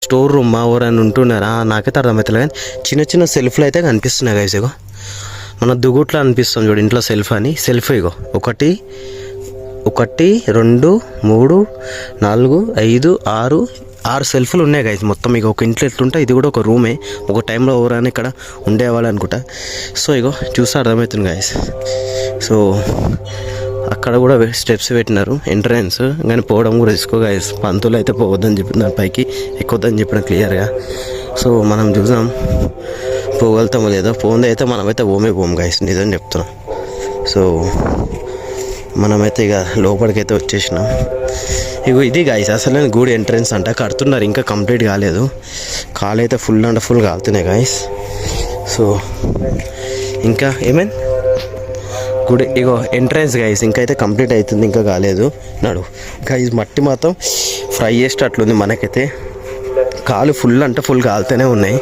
Store room మా ఊరని ఉంటున్నారా నాకైతే అర్థమవుతలేదు, కానీ చిన్న చిన్న సెల్ఫ్లు అయితే కనిపిస్తున్నాయి గైస్. ఇగో మన దుగుట్లో అనిపిస్తుంది చూడు ఇంట్లో సెల్ఫ్ అని. సెల్ఫ్ ఇగో 1 2 3 4 5 6 సెల్ఫ్లు ఉన్నాయి గైస్ మొత్తం. ఇక ఒక ఇంట్లో ఎట్లుంటే ఇది కూడా ఒక రూమే. ఒక టైంలో ఎవరైనా ఇక్కడ ఉండేవాళ్ళు అనుకుంటా. సో ఇగో చూస్తే అర్థమవుతుంది గైస్. సో అక్కడ కూడా స్టెప్స్ పెట్టినారు ఎంట్రన్స్, కానీ పోవడం కూడా రిస్క్ గైస్. పంతులు అయితే పోవద్దని చెప్పిన పైకి ఎక్కొద్దని చెప్పిన క్లియర్గా. సో మనం చూసాం పోగలుగుతామో లేదో. పోంది అయితే మనమైతే పోము గైస్, నిజం చెప్తున్నాం. సో మనమైతే ఇక లోపలికైతే వచ్చేసినాం. ఇగో ఇది గైస్ అసలు గుడి ఎంట్రన్స్ అంట, కడుతున్నారు ఇంకా కంప్లీట్ కాలేదు. కాలు అయితే ఫుల్ అంటే ఫుల్ కాలుతున్నాయి గైస్. సో ఇంకా ఏమైంది గుడి ఇగో ఎంట్రన్స్ గైస్, ఇంకా అయితే కంప్లీట్ అవుతుంది, ఇంకా కాలేదు. నడు గైస్ మట్టి మాత్రం ఫ్రై చేసేటట్లుంది మనకైతే. కాలు ఫుల్ అంటే ఫుల్ కాలుతూనే ఉన్నాయి.